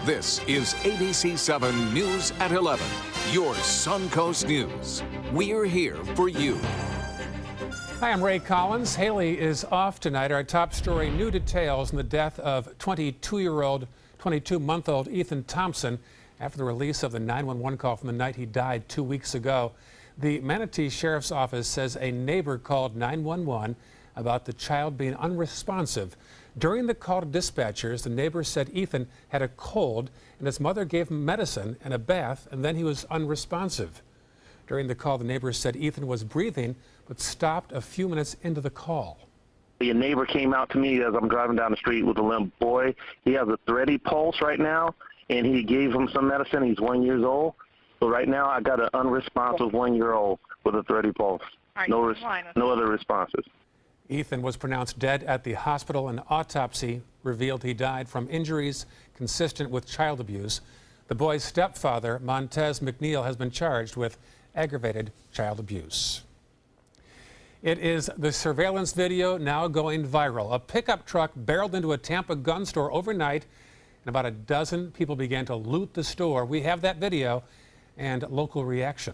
This is ABC7 News at 11, your Suncoast News. We're here for you. Hi, I'm Ray Collins. Haley is off tonight. Our top story, new details on the death of 22-month-old Ethan Thompson after the release of the 911 call from the night he died 2 weeks ago. The Manatee Sheriff's Office says a neighbor called 911 about the child being unresponsive. During the call to dispatchers, the neighbor said Ethan had a cold and his mother gave him medicine and a bath, and then he was unresponsive. During the call, the neighbor said Ethan was breathing but stopped a few minutes into the call. A neighbor came out to me as I'm driving down the street with a limp boy. He has a thready pulse right now, and he gave him some medicine. He's 1 year old. So right now I got an unresponsive 1 year old with a thready pulse. No other responses. Ethan was pronounced dead at the hospital. An autopsy revealed he died from injuries consistent with child abuse. The boy's stepfather, Montez McNeil, has been charged with aggravated child abuse. It is the surveillance video now going viral. A pickup truck barreled into a Tampa gun store overnight, and about a dozen people began to loot the store. We have that video and local reaction.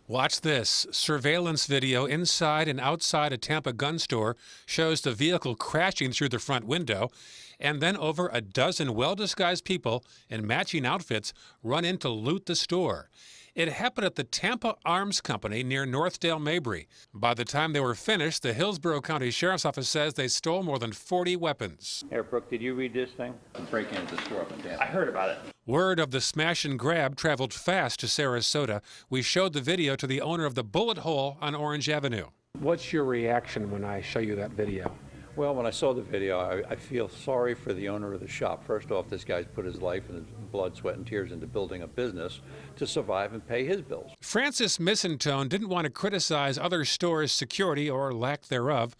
Watch this. Surveillance video inside and outside a Tampa gun store shows the vehicle crashing through the front window, and then over a dozen well-disguised people in matching outfits run in to loot the store. It happened at the Tampa Arms Company near Northdale Mabry. By the time they were finished, the Hillsborough County Sheriff's Office says they stole more than 40 weapons. Here, Brooke, did you read this thing? Break into the store up in Tampa. I heard about it. Word of the smash and grab traveled fast to Sarasota. We showed the video to the owner of the Bullet Hole on Orange Avenue. What's your reaction when I show you that video? Well, when I saw the video, I feel sorry for the owner of the shop. First off, this guy's put his life and his blood, sweat, and tears into building a business to survive and pay his bills. Francis Missantone didn't want to criticize other stores' security or lack thereof,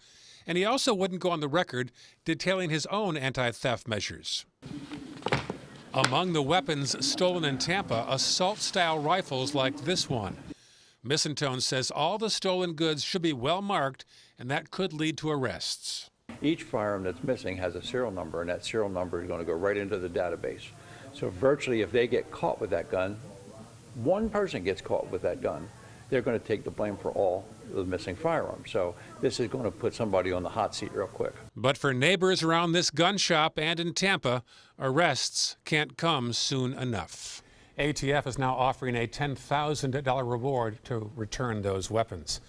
and he also wouldn't go on the record detailing his own anti-theft measures. Among the weapons stolen in Tampa, assault-style rifles like this one. Missantone says all the stolen goods should be well marked, and that could lead to arrests. Each firearm that's missing has a serial number, and that serial number is going to go right into the database. So virtually, if they get caught with that gun, one person gets caught with that gun, they're going to take the blame for all the missing firearms. So this is going to put somebody on the hot seat real quick. But for neighbors around this gun shop and in Tampa, arrests can't come soon enough. ATF is now offering a $10,000 reward to return those weapons.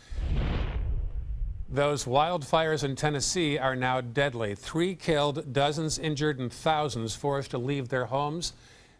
Those wildfires in Tennessee are now deadly. 3 killed, dozens injured, and thousands forced to leave their homes.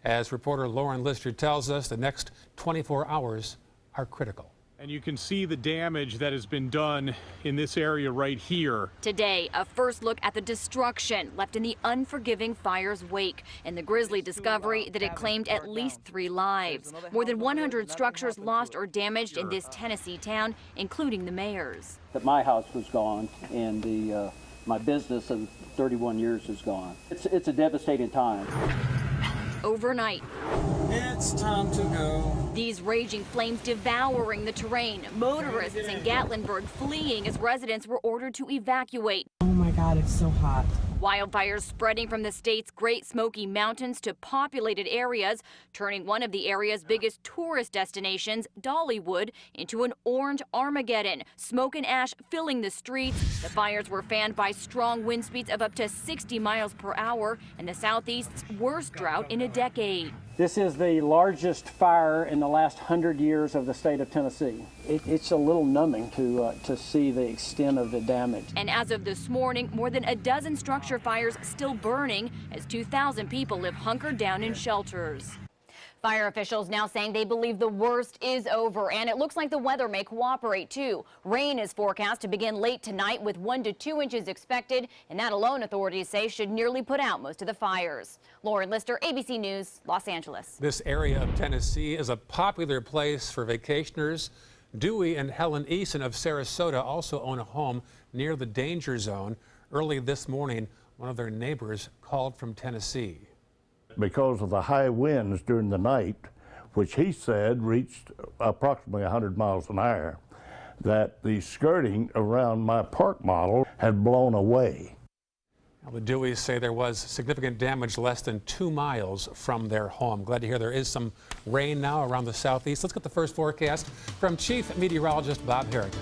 As reporter Lauren Lister tells us, the next 24 hours are critical. And you can see the damage that has been done in this area right here. Today, a first look at the destruction left in the unforgiving fire's wake and the grisly discovery that it claimed at least 3 lives. More than 100 structures lost or damaged in this Tennessee town, including the mayor's. That my house was gone, and my business of 31 years is gone. It's a devastating time. Overnight, It's time to go. These raging flames devouring the terrain. Motorists in Gatlinburg fleeing as residents were ordered to evacuate. Oh my God, it's so hot. Wildfires spreading from the state's Great Smoky Mountains to populated areas, turning one of the area's biggest tourist destinations, Dollywood, into an orange Armageddon. Smoke and ash filling the streets. The fires were fanned by strong wind speeds of up to 60 miles per hour and the Southeast's worst drought in a decade. This is the largest fire in the last 100 years of the state of Tennessee. It's a little numbing to see the extent of the damage. And as of this morning, more than a dozen structure fires still burning as 2,000 people live hunkered down in shelters. Fire officials now saying they believe the worst is over, and it looks like the weather may cooperate too. Rain is forecast to begin late tonight with 1 to 2 inches expected, and that alone authorities say should nearly put out most of the fires. Lauren Lister, ABC News, Los Angeles. This area of Tennessee is a popular place for vacationers. Dewey and Helen Eason of Sarasota also own a home near the danger zone. Early this morning, one of their neighbors called from Tennessee. Because of the high winds during the night, which he said reached approximately 100 miles an hour, that the skirting around my park model had blown away. Now, the Deweys say there was significant damage less than 2 miles from their home. Glad to hear there is some rain now around the southeast. Let's get the first forecast from Chief Meteorologist Bob Harrigan.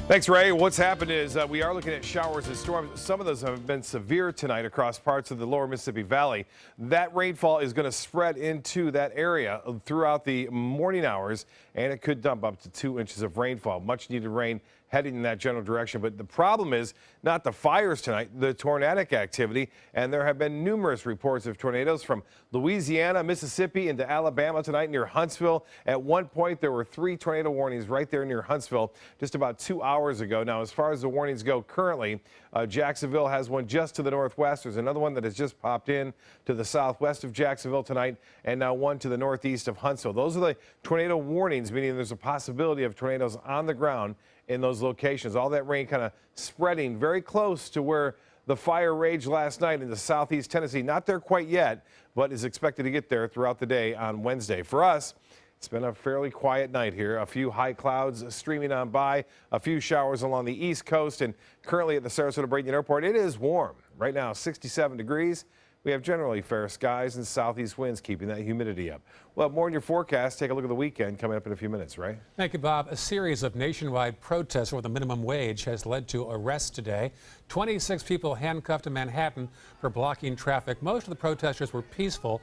Thanks, Ray. What's happened is we are looking at showers and storms. Some of those have been severe tonight across parts of the lower Mississippi Valley. That rainfall is going to spread into that area throughout the morning hours, and it could dump up to 2 inches of rainfall. Much needed rain heading in that general direction. But the problem is not the fires tonight, the tornadic activity. And there have been numerous reports of tornadoes from Louisiana, Mississippi into Alabama tonight near Huntsville. At one point, there were 3 tornado warnings right there near Huntsville just about 2 hours ago. Now, as far as the warnings go currently, Jacksonville has one just to the northwest. There's another one that has just popped in to the southwest of Jacksonville tonight, and now one to the northeast of Huntsville. Those are the tornado warnings, meaning there's a possibility of tornadoes on the ground in those locations. All that rain kind of spreading very close to where the fire raged last night into southeast Tennessee. Not there quite yet, but is expected to get there throughout the day on Wednesday. For us, it's been a fairly quiet night here. A few high clouds streaming on by, a few showers along the east coast, and currently at the Sarasota-Brayton Airport, it is warm. Right now, 67 degrees. We have generally fair skies and southeast winds keeping that humidity up. Well, more in your forecast. Take a look at the weekend coming up in a few minutes, right? Thank you, Bob. A series of nationwide protests over the minimum wage has led to arrests today. 26 people handcuffed in Manhattan for blocking traffic. Most of the protesters were peaceful.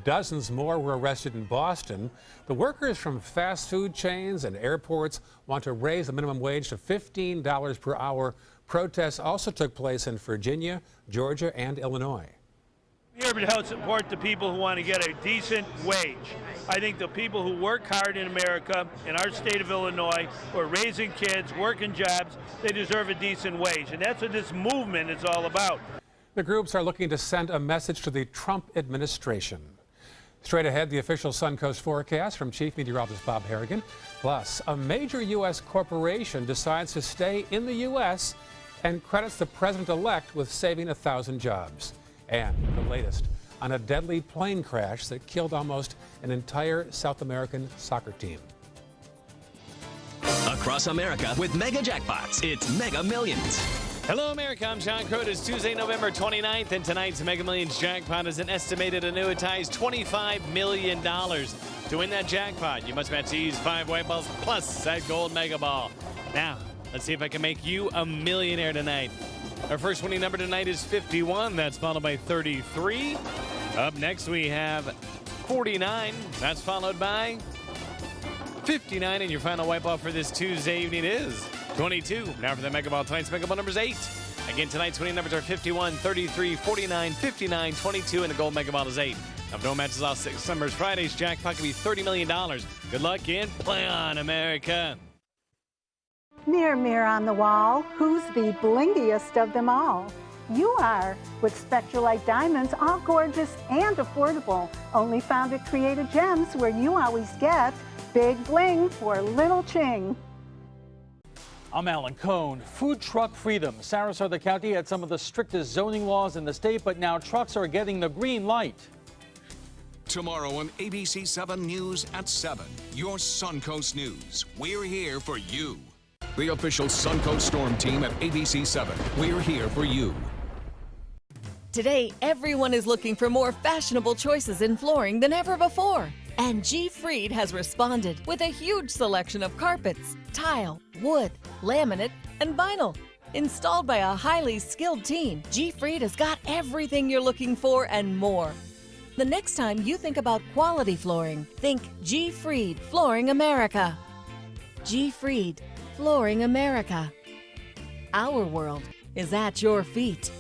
Dozens more were arrested in Boston. The workers from fast food chains and airports want to raise the minimum wage to $15 per hour. Protests also took place in Virginia, Georgia, and Illinois. We're here to help support the people who want to get a decent wage. I think the people who work hard in America, in our state of Illinois, who are raising kids, working jobs, they deserve a decent wage. And that's what this movement is all about. The groups are looking to send a message to the Trump administration. Straight ahead, the official Suncoast forecast from Chief Meteorologist Bob Harrigan. Plus, a major U.S. corporation decides to stay in the U.S. and credits the president-elect with saving 1,000 jobs. And the latest on a deadly plane crash that killed almost an entire South American soccer team. Across America with Mega Jackpots, it's Mega Millions. Hello, America. I'm John Crode. It's Tuesday, November 29th, and tonight's Mega Millions jackpot is an estimated annuitized $25 million. To win that jackpot, you must match these 5 white balls plus that gold Mega Ball. Now, let's see if I can make you a millionaire tonight. Our first winning number tonight is 51. That's followed by 33. Up next, we have 49. That's followed by 59. And your final white ball for this Tuesday evening is 22. Now for the Mega Ball. Tonight's Mega Ball number is 8. Again, tonight's winning numbers are 51, 33, 49, 59, 22, and the gold Mega Ball is 8. Now, if no matches all 6 numbers, Friday's jackpot could be $30 million. Good luck and play on, America. Mirror, mirror on the wall, who's the blingiest of them all? You are, with Spectralite diamonds, all gorgeous and affordable. Only found at Creative Gems, where you always get big bling for little ching. I'm Alan Cohn. Food truck freedom. Sarasota County had some of the strictest zoning laws in the state, but now trucks are getting the green light. Tomorrow on ABC7 News at 7, your Suncoast News. We're here for you. The official Suncoast Storm team at ABC7. We're here for you. Today, everyone is looking for more fashionable choices in flooring than ever before. And G. Fried has responded with a huge selection of carpets, tile, wood, laminate, and vinyl. Installed by a highly skilled team, G. Fried has got everything you're looking for and more. The next time you think about quality flooring, think G. Fried Flooring America. G. Fried Flooring America. Our world is at your feet.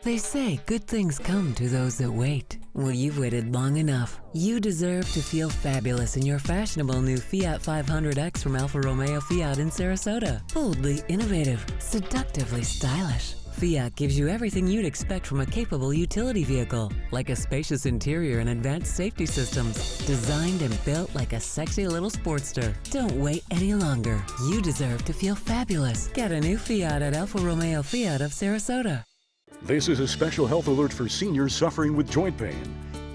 They say good things come to those that wait. Well, you've waited long enough. You deserve to feel fabulous in your fashionable new Fiat 500X from Alfa Romeo Fiat in Sarasota. Boldly innovative, seductively stylish. Fiat gives you everything you'd expect from a capable utility vehicle, like a spacious interior and advanced safety systems, designed and built like a sexy little sportster. Don't wait any longer. You deserve to feel fabulous. Get a new Fiat at Alfa Romeo Fiat of Sarasota. This is a special health alert for seniors suffering with joint pain.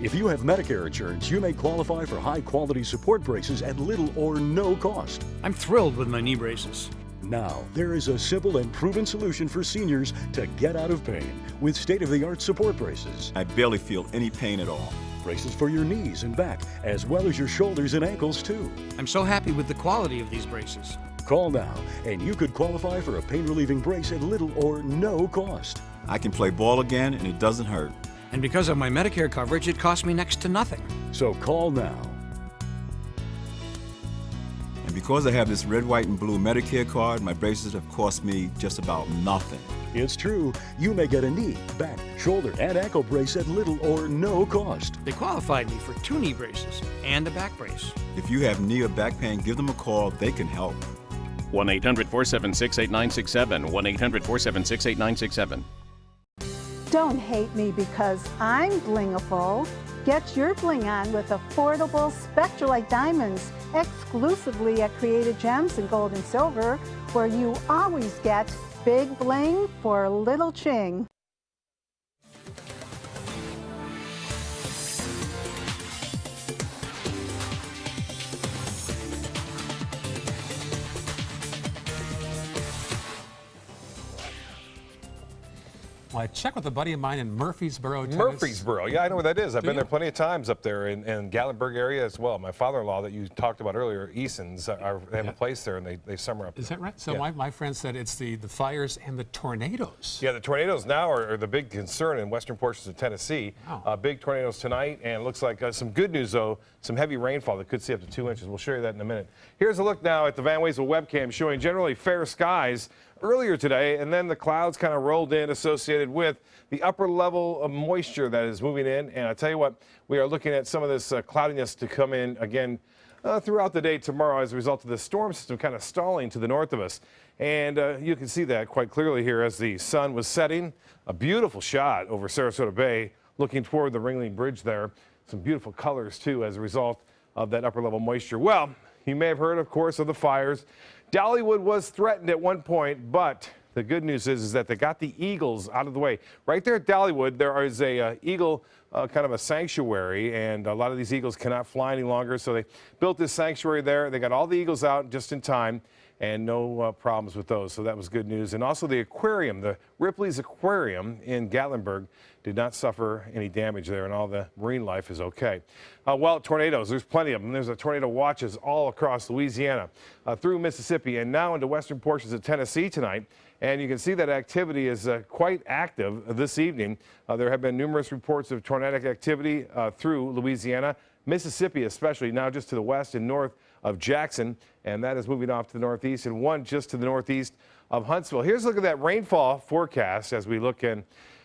If you have Medicare insurance, you may qualify for high-quality support braces at little or no cost. I'm thrilled with my knee braces. Now, there is a simple and proven solution for seniors to get out of pain with state-of-the-art support braces. I barely feel any pain at all. Braces for your knees and back, as well as your shoulders and ankles, too. I'm so happy with the quality of these braces. Call now, and you could qualify for a pain-relieving brace at little or no cost. I can play ball again, and it doesn't hurt. And because of my Medicare coverage, it costs me next to nothing. So call now. And because I have this red, white, and blue Medicare card, my braces have cost me just about nothing. It's true. You may get a knee, back, shoulder, and ankle brace at little or no cost. They qualified me for 2 knee braces and a back brace. If you have knee or back pain, give them a call. They can help. 1-800-476-8967. 1-800-476-8967. Don't hate me because I'm blingable. Get your bling on with affordable Spectralite diamonds exclusively at Created Gems in Gold and Silver, where you always get big bling for little ching. Well, I checked with a buddy of mine in Murfreesboro, Tennessee. Murfreesboro, yeah, I know where that is. I've Do been you? there plenty of times up there in Gatlinburg area as well. My father-in-law that you talked about earlier, Eason's, they have a place there and they summer up. Is that right? So Yeah. my friend said it's the fires and the tornadoes. Yeah, the tornadoes now are the big concern in western portions of Tennessee. Wow. Big tornadoes tonight, and it looks like some good news, though, some heavy rainfall that could see up to 2 inches. We'll show you that in a minute. Here's a look now at the Van Wezel webcam showing generally fair skies earlier today, and then the clouds kind of rolled in associated with the upper level of moisture that is moving in. And I tell you what, we are looking at some of this cloudiness to come in again throughout the day tomorrow as a result of the storm system kind of stalling to the north of us. And you can see that quite clearly here as the sun was setting. A beautiful shot over Sarasota Bay looking toward the Ringling Bridge there. Some beautiful colors, too, as a result of that upper level moisture. Well, you may have heard, of course, of the fires. Dollywood was threatened at one point, but the good news is that they got the eagles out of the way. Right there at Dollywood, there is a eagle kind of a sanctuary, and a lot of these eagles cannot fly any longer, so they built this sanctuary there. They got all the eagles out just in time, and no problems with those, so that was good news. And also the aquarium, the Ripley's Aquarium in Gatlinburg, did not suffer any damage there, and all the marine life is okay. Well, tornadoes, there's plenty of them. There's a tornado watches all across Louisiana, through Mississippi, and now into western portions of Tennessee tonight. And you can see that activity is quite active this evening. There have been numerous reports of tornadic activity through Louisiana, Mississippi especially, now just to the west and north of Jackson, and that is moving off to the northeast, and one just to the northeast of Huntsville. Here's a look at that rainfall forecast as we look in.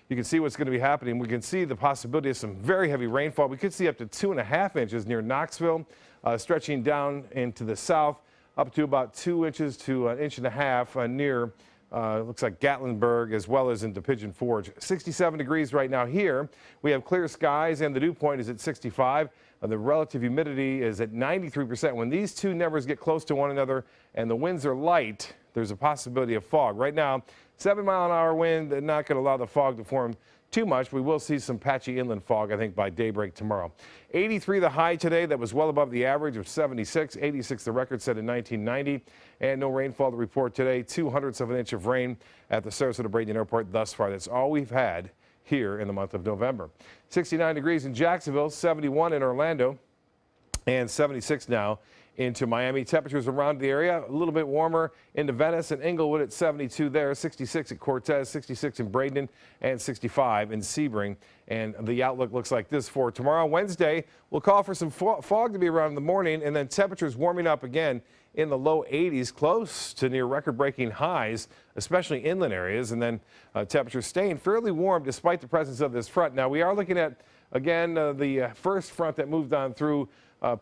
You can see what's going to be happening. We can see the possibility of some very heavy rainfall. We could see up to 2.5 inches near Knoxville, stretching down into the south, up to about 2 inches to 1.5 inches near looks like Gatlinburg, as well as into Pigeon Forge. 67 degrees right now here. We have clear skies, and the dew point is at 65. The relative humidity is at 93%. When these two numbers get close to one another and the winds are light, there's a possibility of fog. Right now, 7-mile-an-hour wind, not going to allow the fog to form too much. We will see some patchy inland fog, I think, by daybreak tomorrow. 83 the high today. That was well above the average of 76. 86 the record set in 1990. And no rainfall to report today. 0.02 of an inch of rain at the Sarasota-Bradenton Airport thus far. That's all we've had here in the month of November. 69 degrees in Jacksonville, 71 in Orlando, and 76 now into Miami. Temperatures around the area a little bit warmer into Venice and Inglewood at 72 there, 66 at Cortez, 66 in Bradenton, and 65 in Sebring. And the outlook looks like this for tomorrow. Wednesday, we'll call for some fog to be around in the morning, and then temperatures warming up again in the low 80s, close to near record-breaking highs, especially inland areas, and then temperatures staying fairly warm despite the presence of this front. Now, we are looking at, again, the first front that moved on through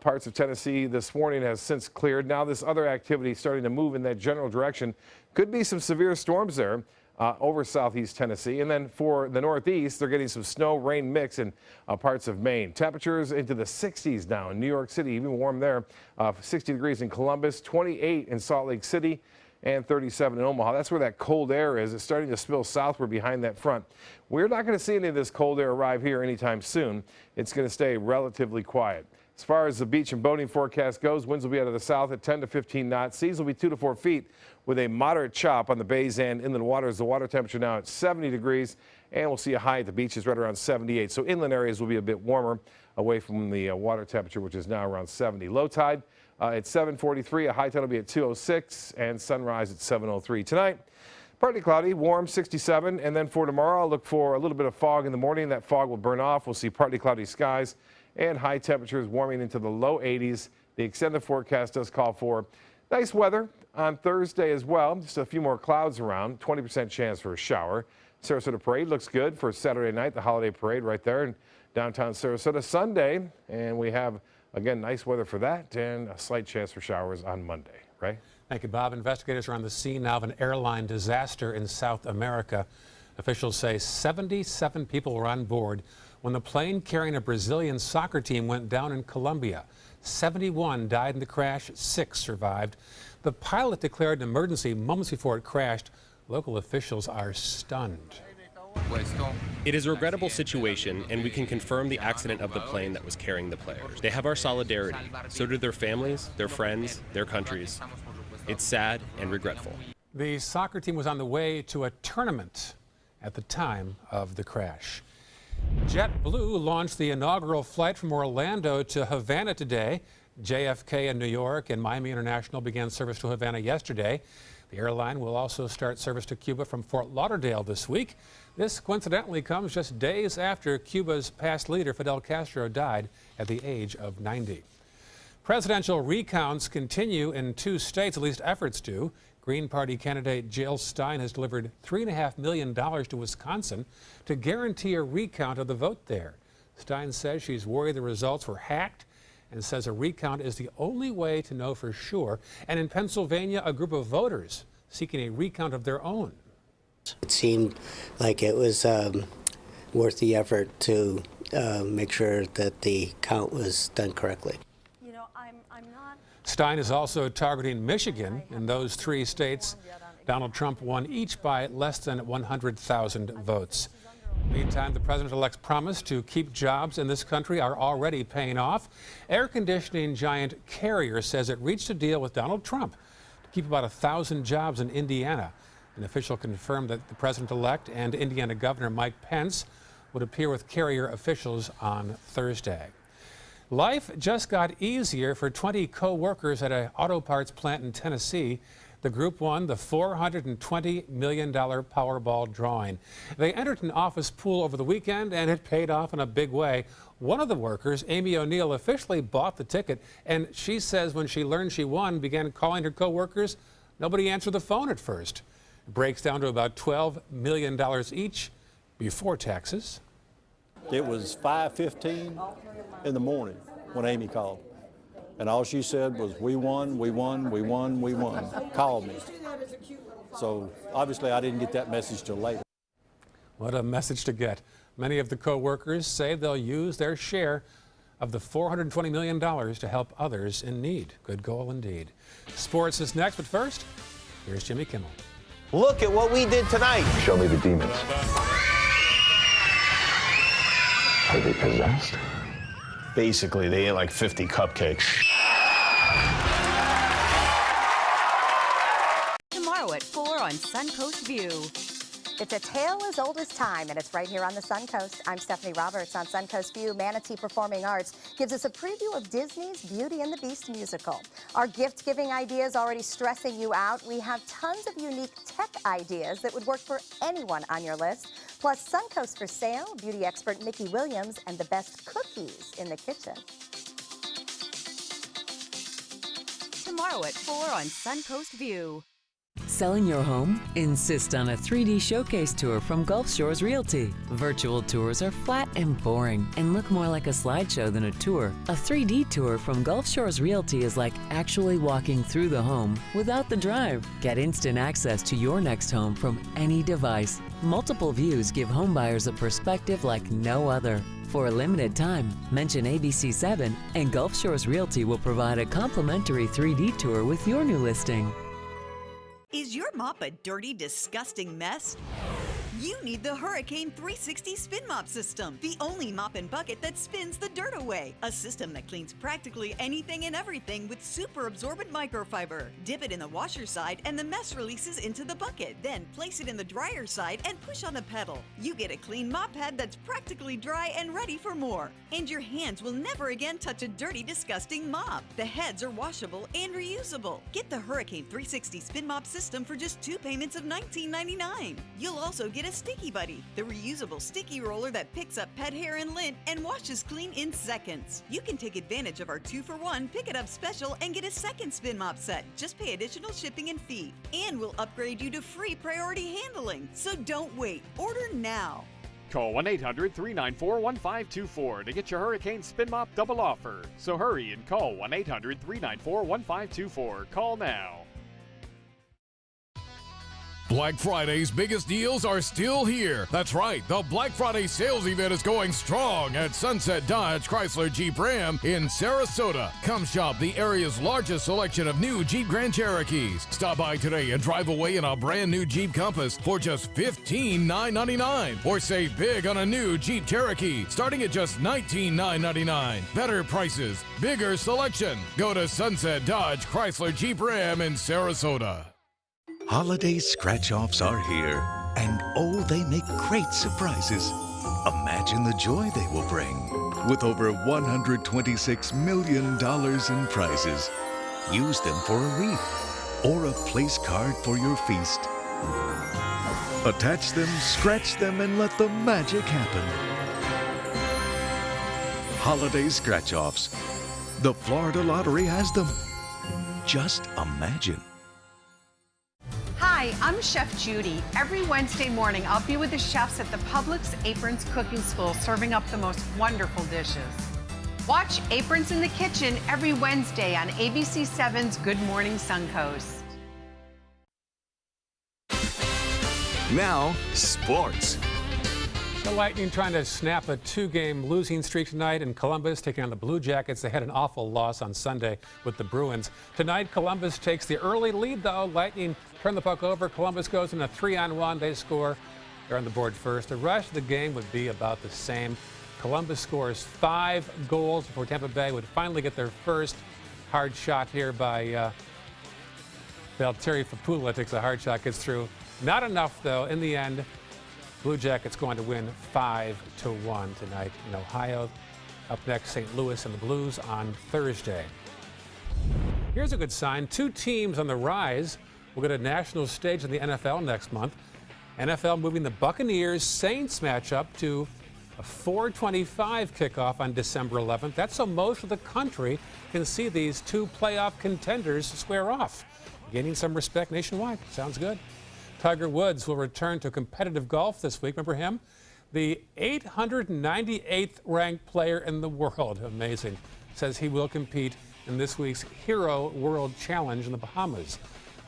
parts of Tennessee this morning has since cleared. Now this other activity starting to move in that general direction. Could be some severe storms there over southeast Tennessee. And then for the northeast, they're getting some snow, rain mix in parts of Maine. Temperatures into the 60s now in New York City, even warm there. 60 degrees in Columbus, 28 in Salt Lake City, and 37 in Omaha. That's where that cold air is. It's starting to spill southward behind that front. We're not going to see any of this cold air arrive here anytime soon. It's going to stay relatively quiet. As far as the beach and boating forecast goes, winds will be out of the south at 10 to 15 knots. Seas will be 2 to 4 feet with a moderate chop on the bays and inland waters. The water temperature now at 70 degrees, and we'll see a high at the beaches right around 78. So inland areas will be a bit warmer away from the water temperature, which is now around 70. Low tide at 7:43. A high tide will be at 2:06, and sunrise at 7:03 tonight. Partly cloudy, warm, 67, and then for tomorrow, I'll look for a little bit of fog in the morning. That fog will burn off. We'll see partly cloudy skies and high temperatures warming into the low 80s. The extended forecast does call for nice weather on Thursday as well. Just a few more clouds around, 20% chance for a shower. Sarasota Parade looks good for Saturday night, the holiday parade right there in downtown Sarasota. Sunday, and we have, again, nice weather for that and a slight chance for showers on Monday, right? Thank you, Bob. Investigators are on the scene now of an airline disaster in South America. Officials say 77 people were on board when the plane carrying a Brazilian soccer team went down in Colombia. 71 died in the crash, 6 survived. The pilot declared an emergency moments before it crashed. Local officials are stunned. It is a regrettable situation, and we can confirm the accident of the plane that was carrying the players. They have our solidarity. So do their families, their friends, their countries. It's sad and regretful. The soccer team was on the way to a tournament at the time of the crash. JetBlue launched the inaugural flight from Orlando to Havana today. JFK in New York and Miami International began service to Havana yesterday. The airline will also start service to Cuba from Fort Lauderdale this week. This coincidentally comes just days after Cuba's past leader, Fidel Castro, died at the age of 90. Presidential recounts continue in 2 states, at least efforts do. Green Party candidate Jill Stein has delivered $3.5 million to Wisconsin to guarantee a recount of the vote there. Stein says she's worried the results were hacked and says a recount is the only way to know for sure. And in Pennsylvania, a group of voters seeking a recount of their own. It seemed like it was worth the effort to make sure that the count was done correctly. Stein is also targeting Michigan. In those 3 states, Donald Trump won each by less than 100,000 votes. Meantime, the president-elect's promise to keep jobs in this country are already paying off. Air conditioning giant Carrier says it reached a deal with Donald Trump to keep about 1,000 jobs in Indiana. An official confirmed that the president-elect and Indiana Governor Mike Pence would appear with Carrier officials on Thursday. Life just got easier for 20 co-workers at an auto parts plant in Tennessee. The group won the $420 million Powerball drawing. They entered an office pool over the weekend, and it paid off in a big way. One of the workers, Amy O'Neill, officially bought the ticket, and she says when she learned she won, began calling her co-workers. Nobody answered the phone at first. It breaks down to about $12 million each before taxes. It was 5:15 in the morning when Amy called. And all she said was, we won, we won, we won, we won. Called me. So obviously I didn't get that message till later. What a message to get. Many of the co-workers say they'll use their share of the $420 million to help others in need. Good goal indeed. Sports is next, but first, here's Jimmy Kimmel. Look at what we did tonight. Show me the demons. Are they possessed? Basically, they ate like 50 cupcakes. Tomorrow at 4 on Suncoast View. It's a tale as old as time, and it's right here on the Suncoast. I'm Stephanie Roberts on Suncoast View. Manatee Performing Arts gives us a preview of Disney's Beauty and the Beast musical. Our gift-giving ideas already stressing you out. We have tons of unique tech ideas that would work for anyone on your list. Plus, Suncoast for sale, beauty expert Nikki Williams, and the best cookies in the kitchen. Tomorrow at 4 on Suncoast View. Selling your home? Insist on a 3D showcase tour from Gulf Shores Realty. Virtual tours are flat and boring and look more like a slideshow than a tour. A 3D tour from Gulf Shores Realty is like actually walking through the home without the drive. Get instant access to your next home from any device. Multiple views give homebuyers a perspective like no other. For a limited time, mention ABC7 and Gulf Shores Realty will provide a complimentary 3D tour with your new listing. Is your mop a dirty, disgusting mess? You need the Hurricane 360 Spin Mop System, the only mop and bucket that spins the dirt away. A system that cleans practically anything and everything with super absorbent microfiber. Dip it in the washer side and the mess releases into the bucket. Then place it in the dryer side and push on the pedal. You get a clean mop head that's practically dry and ready for more. And your hands will never again touch a dirty, disgusting mop. The heads are washable and reusable. Get the Hurricane 360 Spin Mop System for just 2 payments of $19.99. You'll also get a Sticky Buddy, the reusable sticky roller that picks up pet hair and lint and washes clean in seconds. You can take advantage of our 2-for-1 Pick It Up special and get a second Spin Mop set. Just pay additional shipping and fee. And we'll upgrade you to free priority handling. So don't wait. Order now. Call 1-800-394-1524 to get your Hurricane Spin Mop double offer. So hurry and call 1-800-394-1524. Call now. Black Friday's biggest deals are still here. That's right, the Black Friday sales event is going strong at Sunset Dodge Chrysler Jeep Ram in Sarasota. Come shop the area's largest selection of new Jeep Grand Cherokees. Stop by today and drive away in a brand new Jeep Compass for just $15,999. Or save big on a new Jeep Cherokee starting at just $19,999. Better prices, bigger selection. Go to Sunset Dodge Chrysler Jeep Ram in Sarasota. Holiday scratch-offs are here, and oh, they make great surprises. Imagine the joy they will bring. With over $126 million in prizes, use them for a wreath or a place card for your feast. Attach them, scratch them, and let the magic happen. Holiday scratch-offs. The Florida Lottery has them. Just imagine. Hi, I'm Chef Judy. Every Wednesday morning, I'll be with the chefs at the Publix Aprons Cooking School serving up the most wonderful dishes. Watch Aprons in the Kitchen every Wednesday on ABC7's Good Morning Suncoast. Now, sports. The Lightning trying to snap a 2-game losing streak tonight in Columbus, taking on the Blue Jackets. They had an awful loss on Sunday with the Bruins. Tonight, Columbus takes the early lead, though. Lightning turn the puck over. Columbus goes in a 3-on-1. They score. They're on the board first. The rest of the game would be about the same. Columbus scores 5 goals before Tampa Bay would finally get their first hard shot here by Valtteri Fapula. Takes a hard shot, gets through. Not enough, though. In the end, Blue Jackets going to win 5-1 tonight in Ohio. Up next, St. Louis and the Blues on Thursday. Here's a good sign. 2 teams on the rise will get a national stage in the NFL next month. NFL moving the Buccaneers Saints matchup to a 4:25 kickoff on December 11th. That's so most of the country can see these 2 playoff contenders square off. Gaining some respect nationwide. Sounds good. Tiger Woods will return to competitive golf this week. Remember him? The 898th ranked player in the world, amazing, says he will compete in this week's Hero World Challenge in the Bahamas.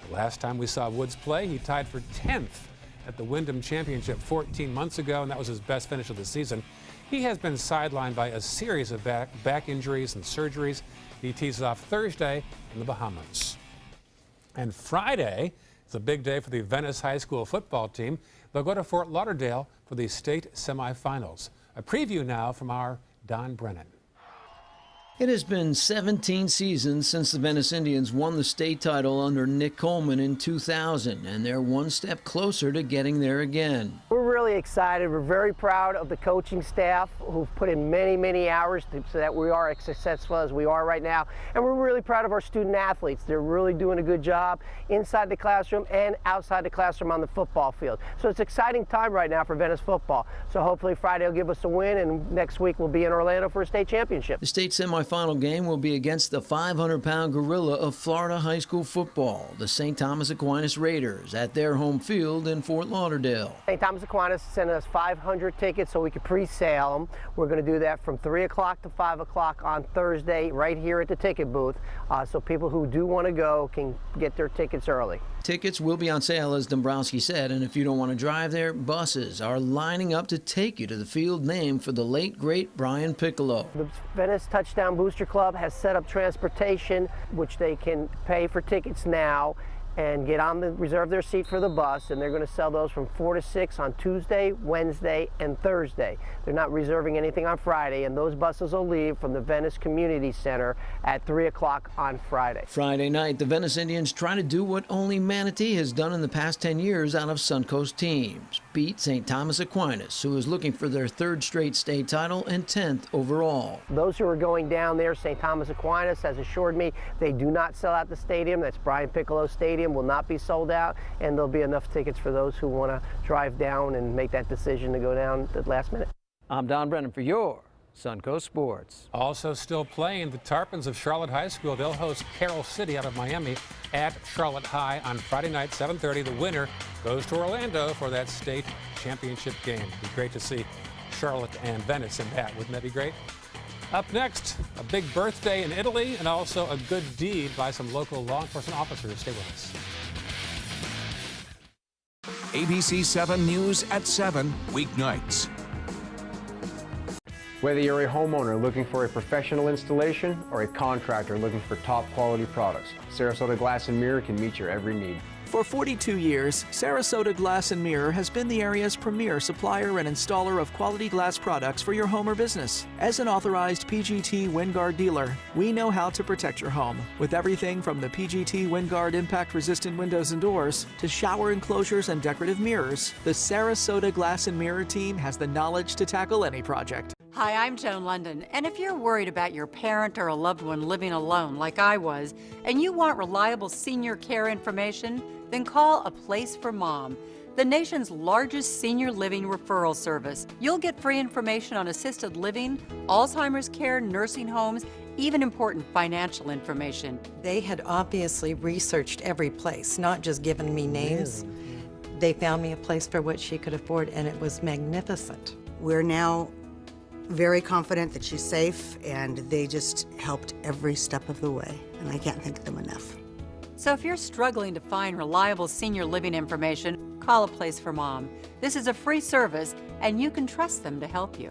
The last time we saw Woods play, he tied for 10th at the Wyndham Championship 14 months ago, and that was his best finish of the season. He has been sidelined by a series of back injuries and surgeries. He tees off Thursday in the Bahamas. And Friday, it's a big day for the Venice High School football team. They'll go to Fort Lauderdale for the state semifinals. A preview now from our Don Brennan. It has been 17 seasons since the Venice Indians won the state title under Nick Coleman in 2000, and they're one step closer to getting there again. We're really excited. We're very proud of the coaching staff who've put in many, many hours so that we are as successful as we are right now. And we're really proud of our student athletes. They're really doing a good job inside the classroom and outside the classroom on the football field. So it's an exciting time right now for Venice football. So hopefully Friday will give us a win, and next week we'll be in Orlando for a state championship. The state semifinal game will be against the 500-pound gorilla of Florida high school football, the St. Thomas Aquinas Raiders, at their home field in Fort Lauderdale. St. Thomas Aquinas sent us 500 tickets so we could pre-sale them. We're going to do that from 3 o'clock to 5 o'clock on Thursday right here at the ticket booth, so people who do want to go can get their tickets early. Tickets will be on sale, as Dombrowski said, and if you don't want to drive there, buses are lining up to take you to the field named for the late, great Brian Piccolo. The Venice Touchdown Booster Club has set up transportation, which they can pay for tickets now, and reserve their seat for the bus, and they're going to sell those from 4 to 6 on Tuesday, Wednesday, and Thursday. They're not reserving anything on Friday, and those buses will leave from the Venice Community Center at 3 o'clock on Friday. Friday night, the Venice Indians try to do what only Manatee has done in the past 10 years out of Suncoast teams, beat St. Thomas Aquinas, who is looking for their 3rd straight state title and 10th overall. Those who are going down there, St. Thomas Aquinas has assured me they do not sell out the stadium. That's Brian Piccolo Stadium. Will not be sold out, and there'll be enough tickets for those who want to drive down and make that decision to go down at the last minute. I'm Don Brennan for your Suncoast Sports. Also still playing, the Tarpons of Charlotte High School. They'll host Carroll City out of Miami at Charlotte High on Friday night, 7:30. The winner goes to Orlando for that state championship game. It'd be great to see Charlotte and Venice in that. Wouldn't that be great? Up next, a big birthday in Italy and also a good deed by some local law enforcement officers. Stay with us. ABC7 News at 7, weeknights. Whether you're a homeowner looking for a professional installation or a contractor looking for top quality products, Sarasota Glass and Mirror can meet your every need. For 42 years, Sarasota Glass and Mirror has been the area's premier supplier and installer of quality glass products for your home or business. As an authorized PGT WinGuard dealer, we know how to protect your home with everything from the PGT WinGuard impact-resistant windows and doors to shower enclosures and decorative mirrors. The Sarasota Glass and Mirror team has the knowledge to tackle any project. Hi, I'm Joan London, and if you're worried about your parent or a loved one living alone like I was, and you want reliable senior care information, then call A Place for Mom, the nation's largest senior living referral service. You'll get free information on assisted living, Alzheimer's care, nursing homes, even important financial information. They had obviously researched every place, not just given me names. They found me a place for what she could afford, and it was magnificent. We're now very confident that she's safe, and they just helped every step of the way, and I can't thank them enough. So if you're struggling to find reliable senior living information, call A Place for Mom. This is a free service, and you can trust them to help you.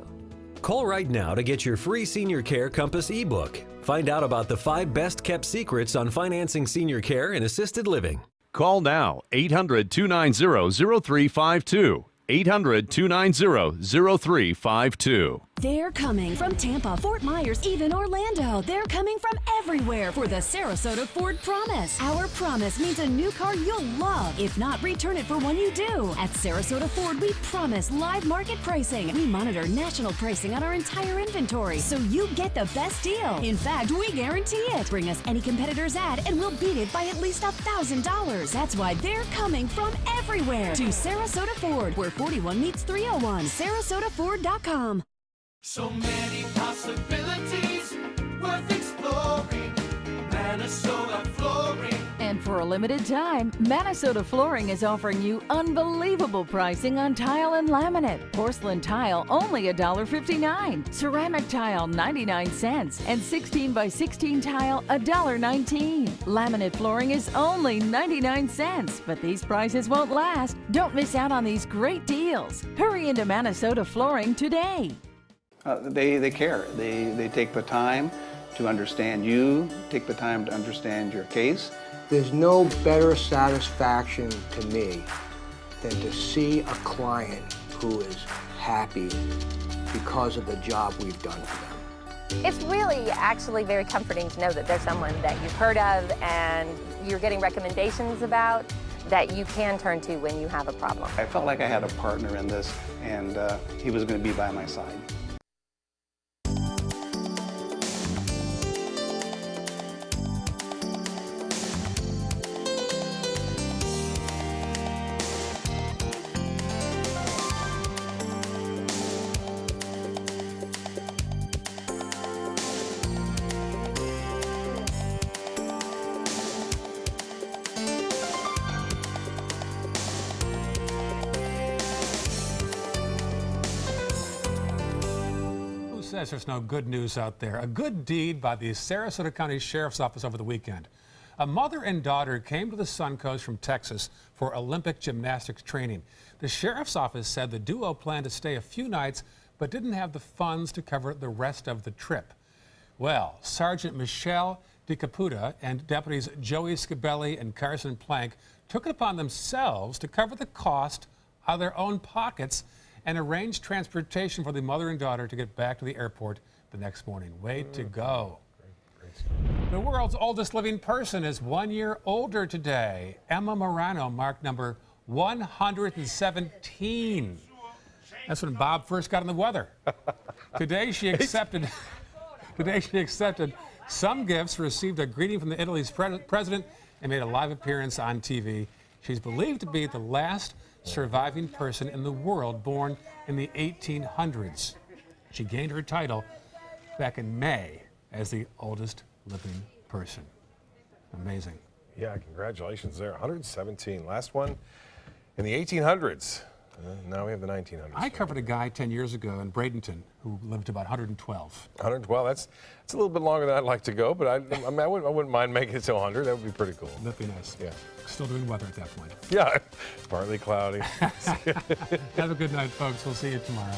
Call right now to get your free Senior Care Compass ebook. Find out about the 5 best-kept secrets on financing senior care and assisted living. Call now, 800-290-0352. 800-290-0352. They're coming from Tampa, Fort Myers, even Orlando. They're coming from everywhere for the Sarasota Ford Promise. Our promise means a new car you'll love. If not, return it for one you do. At Sarasota Ford, we promise live market pricing. We monitor national pricing on our entire inventory, so you get the best deal. In fact, we guarantee it. Bring us any competitor's ad, and we'll beat it by at least $1,000. That's why they're coming from everywhere to Sarasota Ford, where 41 meets 301. SarasotaFord.com. So many possibilities worth exploring. Minnesota Flooring. And for a limited time, Minnesota Flooring is offering you unbelievable pricing on tile and laminate. Porcelain tile only $1.59. Ceramic tile 99 cents. And 16 by 16 tile $1.19. Laminate flooring is only 99 cents. But these prices won't last. Don't miss out on these great deals. Hurry into Minnesota Flooring today. They care. They take the time to understand you, take the time to understand your case. There's no better satisfaction to me than to see a client who is happy because of the job we've done for them. It's really actually very comforting to know that there's someone that you've heard of and you're getting recommendations about that you can turn to when you have a problem. I felt like I had a partner in this, and he was going to be by my side. Says there's no good news out there. A good deed by the Sarasota County Sheriff's Office over the weekend. A mother and daughter came to the Suncoast from Texas for Olympic gymnastics training. The Sheriff's Office said the duo planned to stay a few nights but didn't have the funds to cover the rest of the trip. Well, Sergeant Michelle DiCaputa and deputies Joey Scabelli and Carson Plank took it upon themselves to cover the cost out of their own pockets and arrange transportation for the mother and daughter to get back to the airport the next morning. Way to go. The world's oldest living person is 1 year older today. Emma Morano marked number 117. That's when Bob first got in the weather. Today she accepted some gifts, received a greeting from Italy's president, and made a live appearance on TV. She's believed to be the last surviving person in the world born in the 1800s. She gained her title back in May as the oldest living person. Amazing. Yeah, congratulations there. 117. Last one in the 1800s. Now we have the 1900s. I covered a guy 10 years ago in Bradenton who lived about 112. 112. That's a little bit longer than I'd like to go, but I wouldn't mind making it to 100. That would be pretty cool. That'd be nice. Yeah. Still doing weather at that point. Yeah, it's partly cloudy. Have a good night, folks. We'll see you tomorrow.